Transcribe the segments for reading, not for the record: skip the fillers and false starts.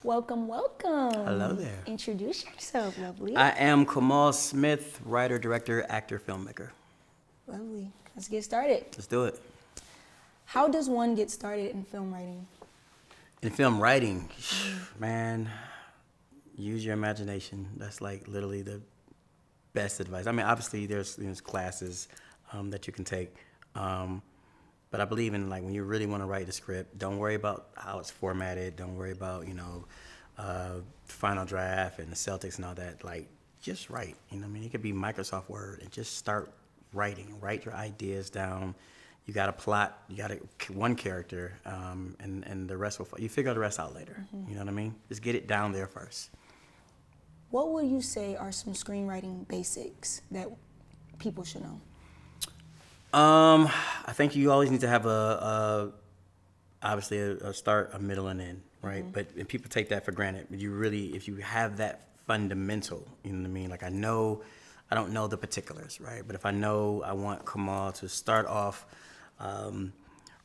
Welcome, welcome. Hello there. Introduce yourself, lovely. I am Kamal Smith, writer, director, actor, filmmaker. Lovely. Let's get started. Let's do it. How does one get started in film writing? In film writing, man, use your imagination. That's like literally the best advice. I mean, obviously there's classes that you can take, but I believe in like when you really want to write the script, don't worry about how it's formatted. Don't worry about final draft and the Celtics and all that. Like just write. You know what I mean? It could be Microsoft Word and just start writing. Write your ideas down. You got a plot. You got one character, and the rest will. You figure the rest out later. You know what I mean? Just get it down there first. What would you say are some screenwriting basics that people should know? I think you always need to have obviously a start, a middle, and end, right? And people take that for granted. But you really, if you have that fundamental, you know what I mean? Like I don't know the particulars, right? But if I know I want Kamal to start off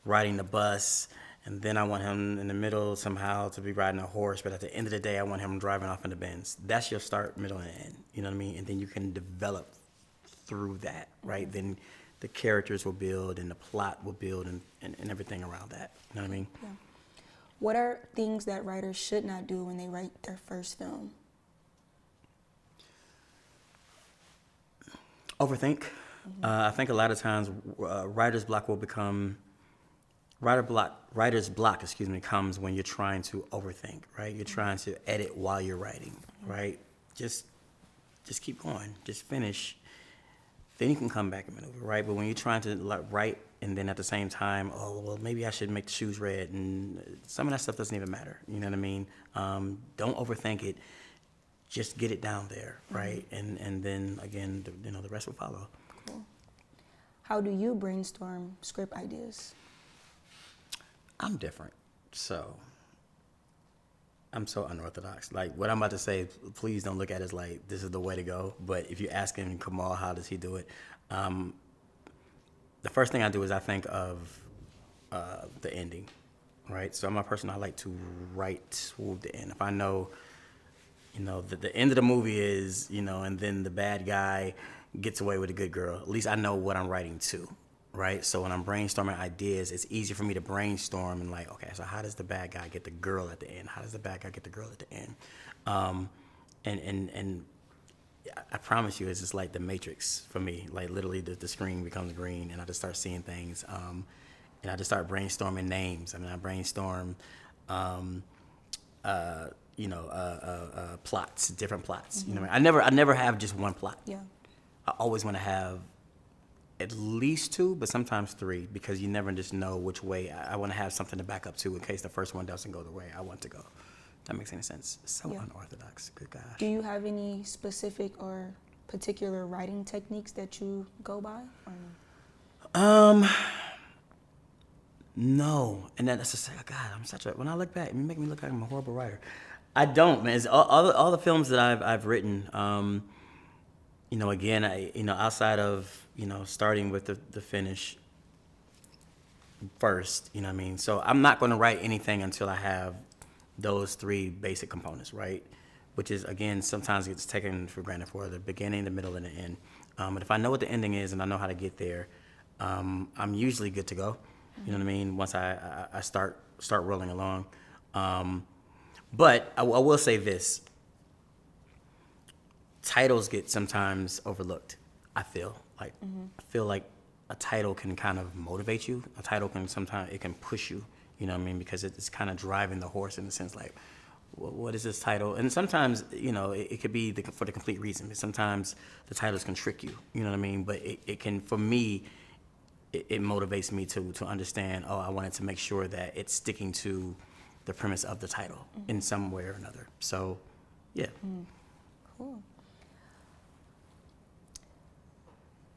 riding the bus, and then I want him in the middle somehow to be riding a horse, but at the end of the day, I want him driving off in the Benz. That's your start, middle, and end. You know what I mean? And then you can develop through that, right? Then the characters will build and the plot will build and everything around that. You know what I mean? Yeah. What are things that writers should not do when they write their first film? Overthink. I think a lot of times writer's block comes when you're trying to overthink, right? You're trying to edit while you're writing, right? Just keep going, just finish. Then you can come back and maneuver, right? But when you're trying to write and then at the same time, oh, well, maybe I should make the shoes red, and some of that stuff doesn't even matter, you know what I mean? Don't overthink it. Just get it down there, right? And then, again, the rest will follow. Cool. How do you brainstorm script ideas? I'm different, so I'm so unorthodox. Like what I'm about to say, please don't look at it as like this is the way to go. But if you're asking Kamal how does he do it, the first thing I do is I think of the ending, right? So I'm a person, I like to write toward the end. If I know, the end of the movie is, and then the bad guy gets away with a good girl, at least I know what I'm writing to. Right, so when I'm brainstorming ideas, it's easier for me to brainstorm and like, okay, so how does the bad guy get the girl at the end? How does the bad guy get the girl at the end? And I promise you, it's just like the Matrix for me. Like literally, the screen becomes green, and I just start seeing things, and I just start brainstorming names. I mean, I brainstorm, plots, different plots. You know, I never have just one plot. Yeah. I always want to have at least two, but sometimes three, because you never just know which way. I want to have something to back up to in case the first one doesn't go the way I want to go. If that makes any sense. So unorthodox. Good gosh. Do you have any specific or particular writing techniques that you go by? Or no? No. And that's just like, God, when I look back, you make me look like I'm a horrible writer. I don't, man. It's all the films that I've written, again, outside of, starting with the finish first, you know what I mean? So I'm not going to write anything until I have those three basic components, right? Which is, again, sometimes it's taken for granted for the beginning, the middle, and the end. But if I know what the ending is and I know how to get there, I'm usually good to go. You know what I mean? Once I start rolling along. But I will say this. Titles get sometimes overlooked, I feel like a title can kind of motivate you. A title can sometimes, it can push you, you know what I mean? Because it's kind of driving the horse in the sense like, what is this title? And sometimes, it could be for the complete reason. But sometimes the titles can trick you, you know what I mean? But it can, for me, it motivates me to understand, I wanted to make sure that it's sticking to the premise of the title in some way or another. So, yeah. Cool.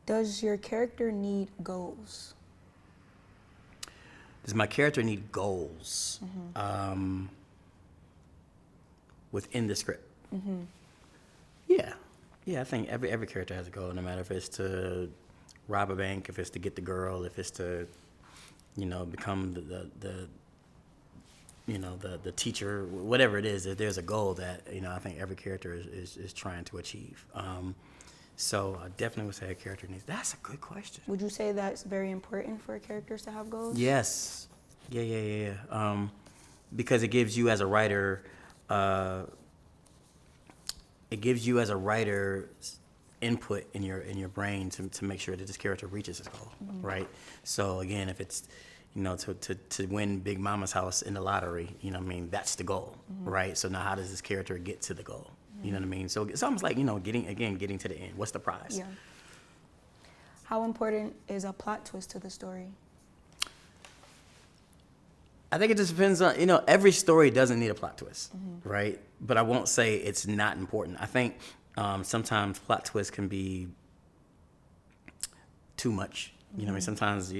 Does your character need goals? Does my character need goals within the script? Yeah. I think every character has a goal, no matter if it's to rob a bank, if it's to get the girl, if it's to, become the the teacher, whatever it is, there's a goal that, I think every character is trying to achieve. So I definitely would say a character needs. That's a good question. Would you say that's very important for characters to have goals? Yes. Yeah. Because it gives you as a writer, input in your brain to make sure that this character reaches his goal, right? So again, if it's to win Big Mama's house in the lottery, that's the goal, right? So now how does this character get to the goal? You know what I mean? So it's almost like getting to the end. What's the prize? Yeah. How important is a plot twist to the story? I think it just depends on, every story doesn't need a plot twist, right? But I won't say it's not important. I think sometimes plot twists can be too much. You know what I mean? Sometimes,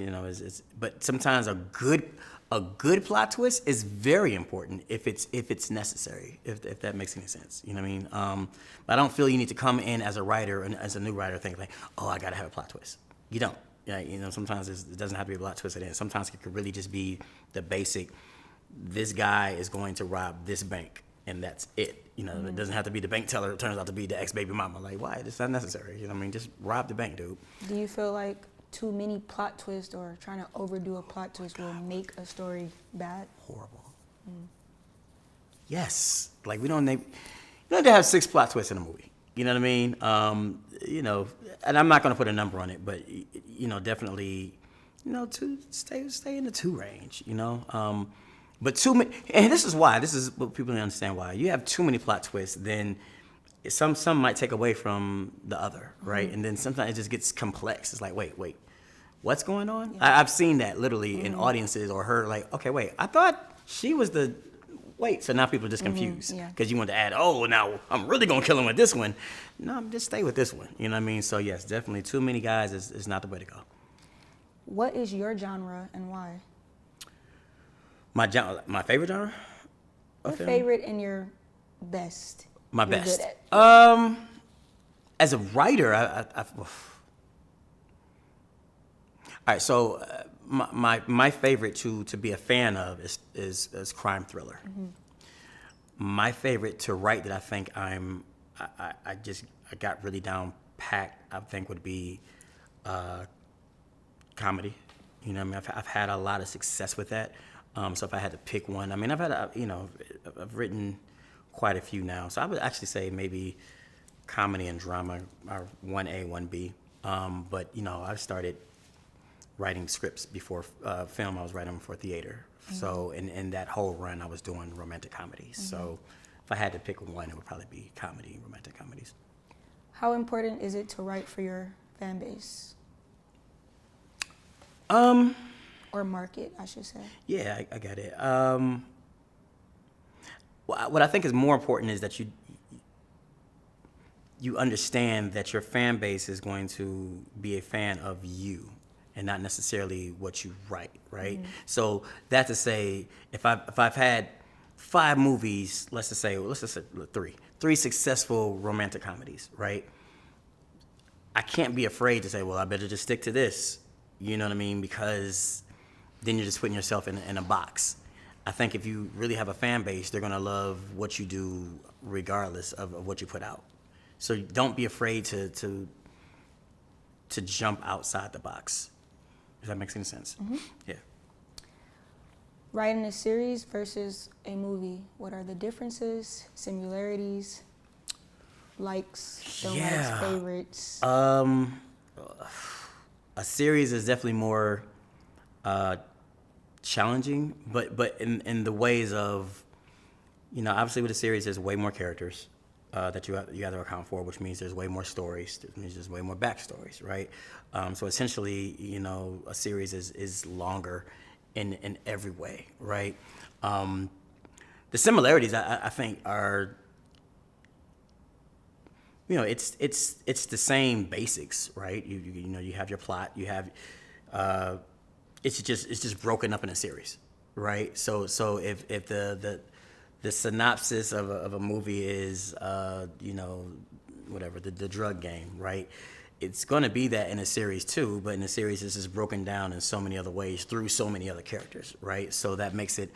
but sometimes a good plot twist is very important if it's necessary, if that makes any sense. You know what I mean? But I don't feel you need to come in as a writer and as a new writer think like, oh, I got to have a plot twist. You don't. Yeah, sometimes it doesn't have to be a plot twist at the end. Sometimes it could really just be the basic, this guy is going to rob this bank, and that's it. It doesn't have to be the bank teller. It turns out to be the ex-baby mama. Like, why? It's not necessary. You know what I mean? Just rob the bank, dude. Do you feel like too many plot twists or trying to overdo a plot twist will make a story bad? Horrible. Yes. Like, you don't have to have 6 plot twists in a movie. You know what I mean? And I'm not going to put a number on it, but, definitely, to stay in the 2 range, But too many, and this is what people don't understand why. You have too many plot twists, then some might take away from the other, right? And then sometimes it just gets complex. It's like, wait, what's going on? Yeah. I've seen that literally in audiences or heard like, okay, wait, I thought she was the... Wait, so now people are just confused because you want to add, oh, now I'm really going to kill him with this one. No, just stay with this one. You know what I mean? So, yes, definitely too many guys is not the way to go. What is your genre and why? My favorite genre? Your favorite and your best. My best. Good at. As a writer, all right, so my favorite to be a fan of is crime thriller. My favorite to write that I think I got really down packed, I think would be comedy. You know what I mean? I've had a lot of success with that. So if I had to pick one, I mean, I've written quite a few now. So I would actually say maybe comedy and drama are 1A, 1B. But, I've started writing scripts before film. I was writing them for theater. So in that whole run, I was doing romantic comedies. So if I had to pick one, it would probably be comedy, romantic comedies. How important is it to write for your fan base? Or market, I should say. Yeah, I got it. What I think is more important is that you understand that your fan base is going to be a fan of you and not necessarily what you write, right? So that's to say, if I've had 5 movies, let's just say 3 successful romantic comedies, right? I can't be afraid to say, well, I better just stick to this. You know what I mean? Because then you're just putting yourself in a box. I think if you really have a fan base, they're gonna love what you do regardless of what you put out. So don't be afraid to jump outside the box. Does that make any sense? Yeah. Writing a series versus a movie, what are the differences, similarities, likes, don't likes, favorites? A series is definitely more challenging, but in the ways of, obviously with a series there's way more characters that you have to account for, which means there's way more stories, which means there's way more backstories, right? So essentially, a series is longer in every way, right? The similarities I think are, it's the same basics, right? You have your plot, you have it's just broken up in a series, right? So if the synopsis of a movie is whatever the drug game, right? It's going to be that in a series too, but in a series this is broken down in so many other ways through so many other characters, right? So that makes it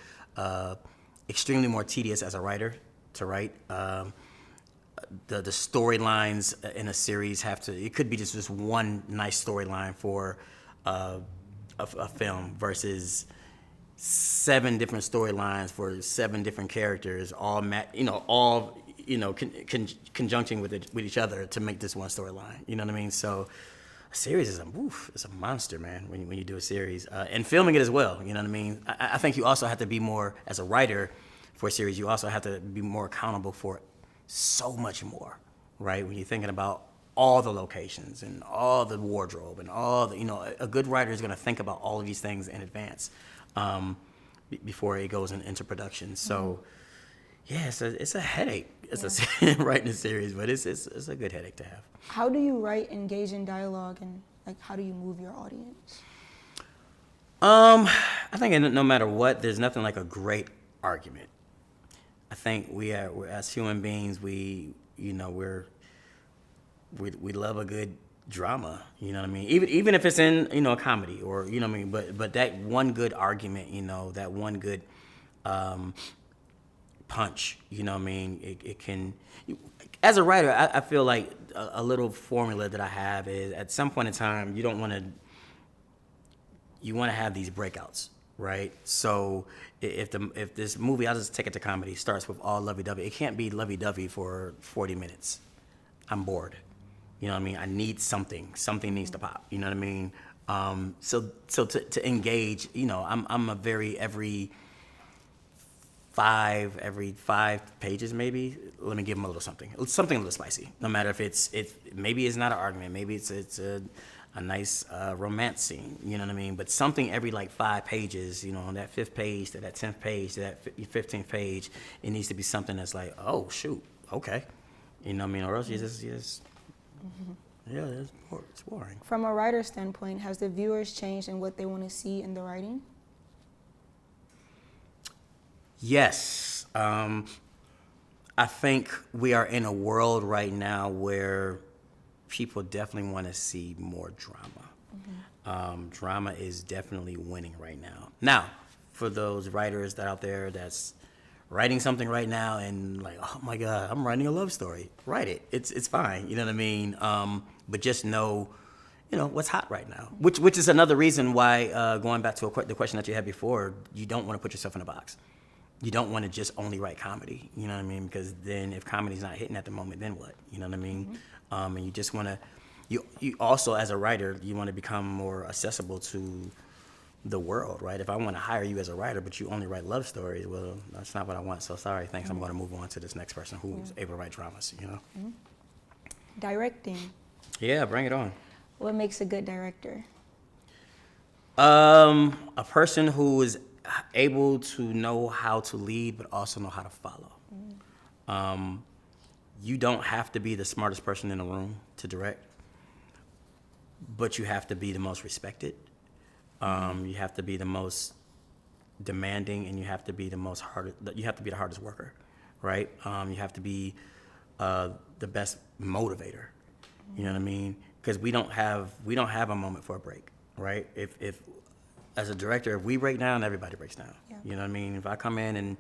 extremely more tedious as a writer to write. The storylines in a series have to, it could be just one nice storyline for a film versus 7 different storylines for 7 different characters, all conjuncting with each other to make this one storyline. You know what I mean? So a series is it's a monster, man, when you do a series. And filming it as well, you know what I mean? I think you also have to be more, as a writer for a series, you also have to be more accountable for so much more, right? When you're thinking about all the locations and all the wardrobe and all the, a good writer is going to think about all of these things in advance before it goes into production. So, yeah, it's a headache. Writing a series, but it's a good headache to have. How do you write engaging dialogue, and like how do you move your audience? I think no matter what, there's nothing like a great argument. I think we're as human beings, we love a good drama, you know what I mean? Even if it's in, a comedy or, you know what I mean? But that one good argument, that one good punch, you know what I mean? It can, as a writer, I feel like a little formula that I have is at some point in time, you want to have these breakouts, right? So if this movie, I'll just take it to comedy, starts with all lovey-dovey, it can't be lovey-dovey for 40 minutes. I'm bored. You know what I mean? I need something. Something needs to pop. You know what I mean? So to engage, I'm a very every 5 pages maybe. Let me give them a little something a little spicy. No matter if maybe it's not an argument. Maybe it's a nice romance scene. You know what I mean? But something every 5 pages. On that 5th page to that 10th page to that 15th page, it needs to be something that's like, oh shoot, okay. You know what I mean? Or else you just yeah, it's boring. From a writer's standpoint, has the viewers changed in what they want to see in the writing? Yes. I think we are in a world right now where people definitely want to see more drama. Drama is definitely winning right now. Now, for those writers that out there that's writing something right now and like, oh my God, I'm writing a love story. Write it. It's fine. You know what I mean? But just know, what's hot right now. Which is another reason why, going back to the question that you had before, you don't want to put yourself in a box. You don't want to just only write comedy. You know what I mean? Because then if comedy's not hitting at the moment, then what? You know what I mean? And you just want to, you also as a writer, you want to become more accessible to the world, right? If I want to hire you as a writer, but you only write love stories, well, that's not what I want. So sorry, thanks. I'm going to move on to this next person who's able to write dramas, Directing. Yeah, bring it on. What makes a good director? A person who is able to know how to lead, but also know how to follow. You don't have to be the smartest person in the room to direct, but you have to be the most respected. You have to be the most demanding, and you have to be the hardest worker, right? You have to be the best motivator. You know what I mean? Because we don't have a moment for a break, right? If as a director, if we break down, everybody breaks down. Yeah. You know what I mean? If I come in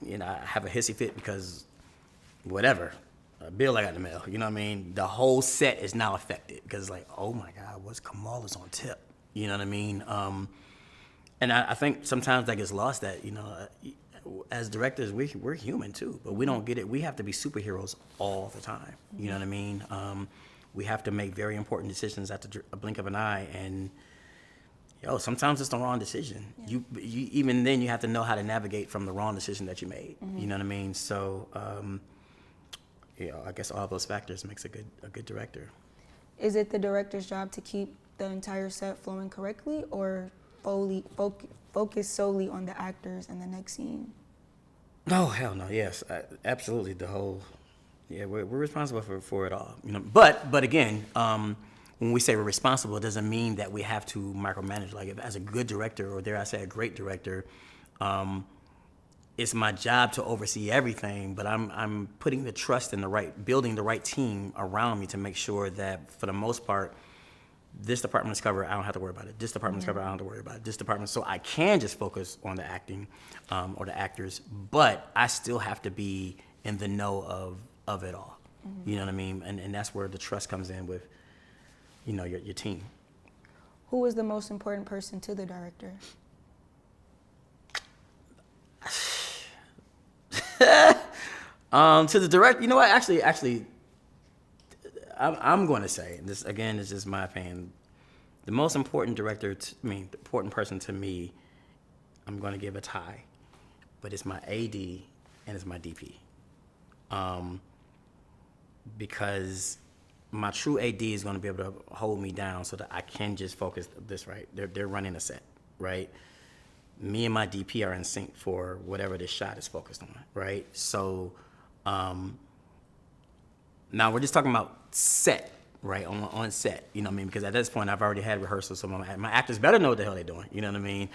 and I have a hissy fit because whatever, a bill I got in the mail, you know what I mean? The whole set is now affected because it's like, oh my God, Kamal is on tip. You know what I mean? And I think sometimes that gets lost that, as directors, we're human too, but we don't get it. We have to be superheroes all the time. You know what I mean? We have to make very important decisions at a blink of an eye, and sometimes it's the wrong decision. Yeah. You even then you have to know how to navigate from the wrong decision that you made. You know what I mean? So, I guess all those factors makes a good director. Is it the director's job to keep the entire set flowing correctly, or focus solely on the actors and the next scene? No, hell no. Yes, absolutely. The whole, we're responsible for it all. But again, when we say we're responsible, it doesn't mean that we have to micromanage. Like, if as a good director, or dare I say a great director, it's my job to oversee everything. But I'm putting the trust in building the right team around me to make sure that for the most part, this department is covered, I don't have to worry about it. This department is covered, I don't have to worry about it. This department, so I can just focus on the acting or the actors, but I still have to be in the know of it all. You know what I mean? And that's where the trust comes in with, you know, your team. Who is the most important person to the director? To the director, you know what? Actually, I'm going to say, and this again is just my opinion, the most important director to me, the important person to me, I'm going to give a tie, but it's my AD and it's my DP. Because my true AD is going to be able to hold me down so that I can just focus this right. They're running a set, right? Me and my DP are in sync for whatever this shot is focused on, right? So now we're just talking about set, right? On set, you know what I mean? Because at this point I've already had rehearsals, so my actors better know what the hell they're doing, you know what I mean?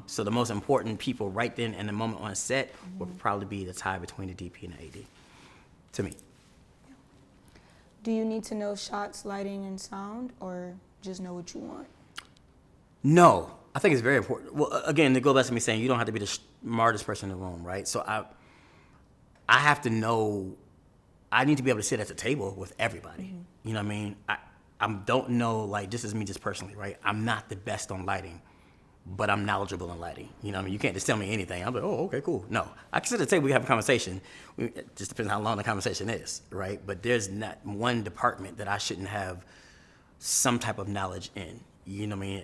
So the most important people right then in the moment on set would probably be the tie between the DP and the AD, to me. Do you need to know shots, lighting, and sound, or just know what you want? No, I think it's very important. Well, again, to go back to me saying you don't have to be the smartest person in the room, right? So I have to know, I need to be able to sit at the table with everybody. You know what I mean? I don't know, like, this is me just personally, right? I'm not the best on lighting, but I'm knowledgeable in lighting. You know what I mean? You can't just tell me anything. I'm like, oh, okay, cool. No, I can sit at the table, we have a conversation. It just depends how long the conversation is, right? But there's not one department that I shouldn't have some type of knowledge in. You know what I mean?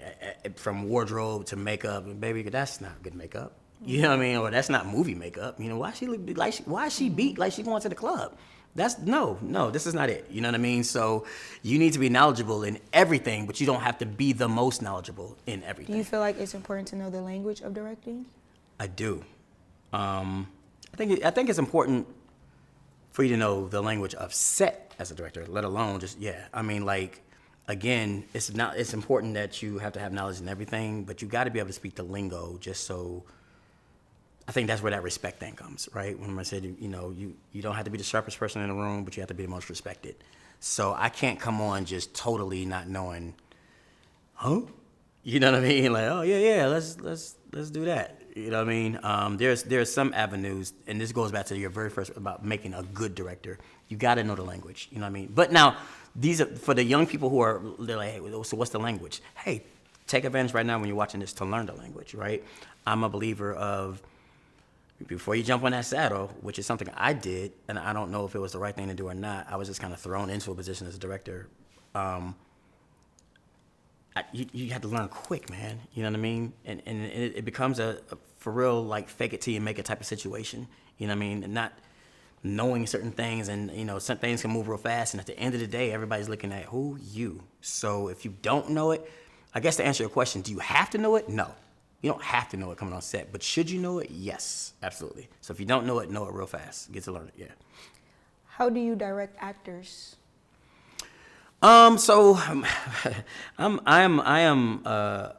From wardrobe to makeup, and baby, that's not good makeup. You know what I mean? Or that's not movie makeup. You know, why she look like why is she beat like she going to the club? That's no, this is not it. You know what I mean? So you need to be knowledgeable in everything, but you don't have to be the most knowledgeable in everything. Do you feel like it's important to know the language of directing? I do. I think it's important for you to know the language of set as a director, let alone just I mean, like, again, it's important that you have to have knowledge in everything, but you got to be able to speak the lingo just so. I think that's where that respect thing comes, right? When I said, you know, you don't have to be the sharpest person in the room, but you have to be the most respected. So I can't come on just totally not knowing, you know what I mean? Like, oh yeah, let's do that. You know what I mean? There's some avenues, and this goes back to your very first about making a good director. You got to know the language. You know what I mean? But now these are for the young people they're like, hey, so what's the language? Hey, take advantage right now when you're watching this to learn the language, right? I'm a believer of, before you jump on that saddle, which is something I did, and I don't know if it was the right thing to do or not, I was just kind of thrown into a position as a director. You had to learn quick, man. You know what I mean? And it becomes a for real, like, fake it till you make it type of situation. You know what I mean? And not knowing certain things, and, you know, some things can move real fast, and at the end of the day, everybody's looking at you. So if you don't know it, I guess to answer your question, do you have to know it? No. You don't have to know it coming on set, but should you know it? Yes, absolutely. So if you don't know it real fast. Get to learn it, yeah. How do you direct actors? So I am a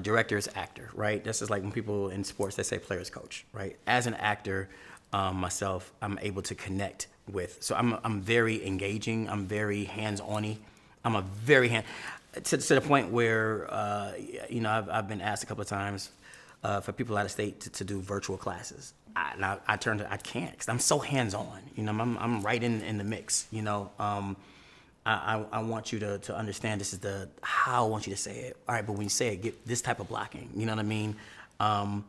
director's actor, right? This is like when people in sports, they say player's coach, right? As an actor, myself, I'm able to connect with. So I'm very engaging. I'm very hands-on-y. I'm a very to the point where, you know, I've been asked a couple of times for people out of state to do virtual classes. I can't, because I'm so hands-on. You know, I'm right in the mix. You know, I want you to understand this is how I want you to say it. All right, but when you say it, get this type of blocking. You know what I mean? And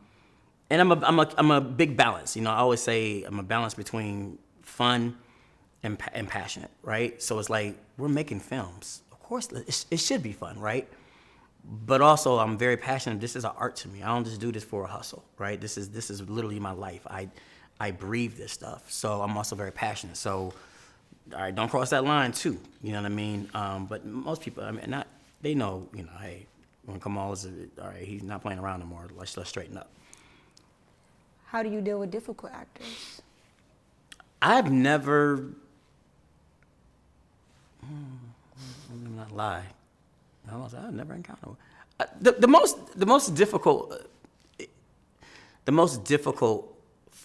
I'm a big balance. You know, I always say I'm a balance between fun and passionate, right? So it's like, we're making films. Of course, it should be fun, right? But also, I'm very passionate. This is an art to me. I don't just do this for a hustle, right? This is literally my life. I breathe this stuff. So I'm also very passionate. So, all right, don't cross that line too. You know what I mean? But most people, I mean, they know, you know, hey, when Kamal is, all right, he's not playing around anymore. Let's straighten up. How do you deal with difficult actors? I've never. Let me not lie. I've never encountered the most difficult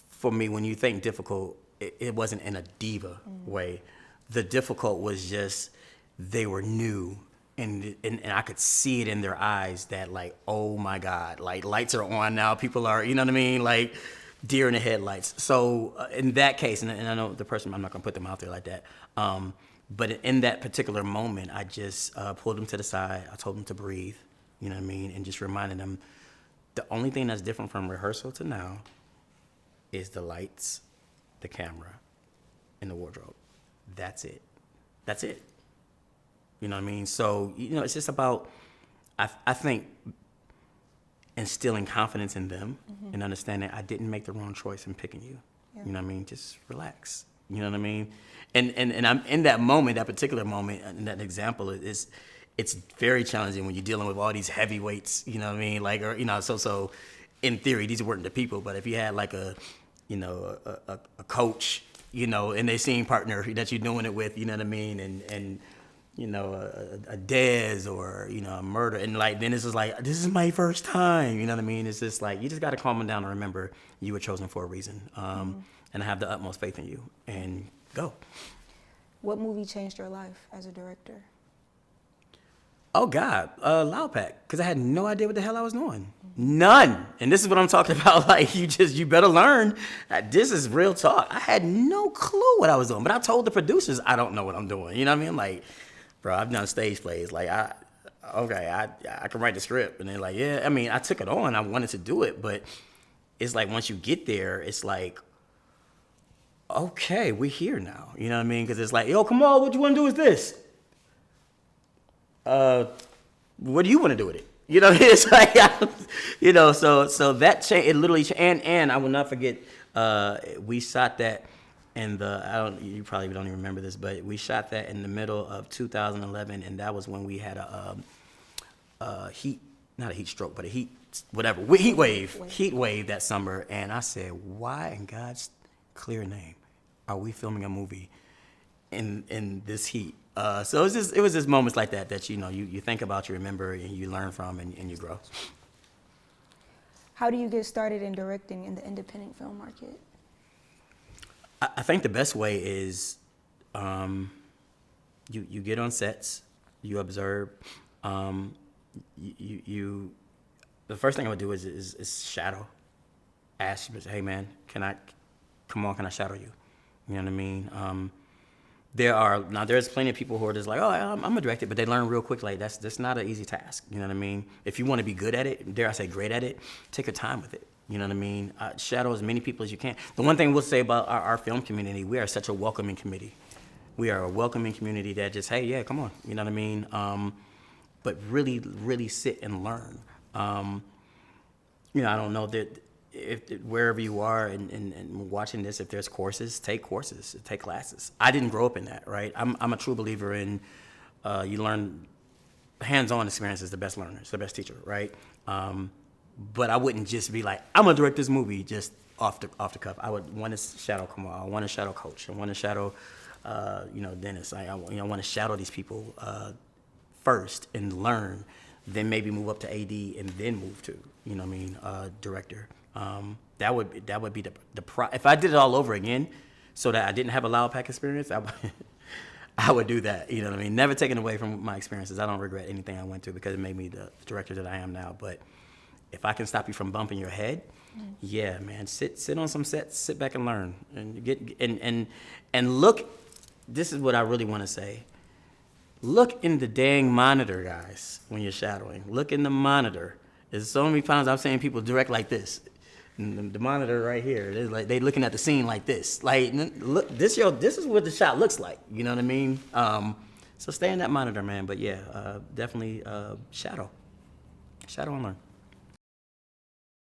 for me. When you think difficult, it wasn't in a diva way. The difficult was just they were new and I could see it in their eyes that like, oh my God, like lights are on now. People are, you know what I mean? Like deer in the headlights. So in that case, and I know the person, I'm not gonna put them out there like that. But in that particular moment, I just pulled them to the side. I told them to breathe, you know what I mean? And just reminded them the only thing that's different from rehearsal to now is the lights, the camera, and the wardrobe. That's it. That's it. You know what I mean? So, you know, it's just about, I think, instilling confidence in them and understanding I didn't make the wrong choice in picking you. Yeah. You know what I mean? Just relax. You know what I mean? And I'm in that moment, that particular moment, in that example, it's very challenging when you're dealing with all these heavyweights, you know what I mean? Like, or, you know, so in theory, these weren't the people, but if you had like a coach, you know, and they scene partner that you're doing it with, you know what I mean? And you know, a Dez or, you know, a Murder. And like, then it's just like, this is my first time, you know what I mean? It's just like, you just got to calm them down and remember you were chosen for a reason. And I have the utmost faith in you, and go. What movie changed your life as a director? Oh God, Loud Pack, because I had no idea what the hell I was doing. None. And this is what I'm talking about. Like, you better learn that this is real talk. I had no clue what I was doing, but I told the producers I don't know what I'm doing. You know what I mean? Like, bro, I've done stage plays. Like, I can write the script, and they're like, yeah. I mean, I took it on. I wanted to do it, but it's like once you get there, it's like, okay, we're here now. You know what I mean? Because it's like, yo, Kamal, what you want to do is this. What do you want to do with it? You know, it's like, you know, so that changed. It literally changed. And I will not forget, we shot that in you probably don't even remember this, but we shot that in the middle of 2011, and that was when we had not a heat stroke, but a heat wave that summer. And I said, why in God's clear name are we filming a movie in this heat? So it was just moments like that you know you think about, you remember, and you learn from, and you grow. How do you get started in directing in the independent film market? I think the best way is you get on sets, you observe. The first thing I would do is shadow. Ask, hey man, can I shadow you? You know what I mean? There's plenty of people who are just like, oh, I'm a director, but they learn real quick. Like that's not an easy task. You know what I mean? If you want to be good at it, dare I say great at it, take your time with it. You know what I mean? Shadow as many people as you can. The one thing we'll say about our film community, we are such a welcoming committee. We are a welcoming community that just, hey, yeah, come on. You know what I mean? But really, really sit and learn. You know, I don't know that if wherever you are and watching this, if there's courses, take classes. I didn't grow up in that, right? I'm a true believer in you learn, hands-on experience is the best learner, it's the best teacher, right? But I wouldn't just be like, I'm gonna direct this movie just off the cuff. I would want to shadow Kamal, I want to shadow Coach, I want to shadow Dennis. I want to shadow these people first and learn, then maybe move up to AD and then move to, you know what I mean, director. That would be the if I did it all over again, so that I didn't have a Loud Pack experience, I would do that. You know what I mean? Never taken away from my experiences. I don't regret anything I went through because it made me the director that I am now. But if I can stop you from bumping your head, yeah, man, sit on some sets, sit back and learn, and get and look. This is what I really want to say. Look in the dang monitor, guys, when you're shadowing. Look in the monitor. There's so many times I've seen people direct like this. And the monitor right here, like they looking at the scene like this. Like, look, this is what the shot looks like. You know what I mean? So stay in that monitor, man. But yeah, definitely shadow and learn.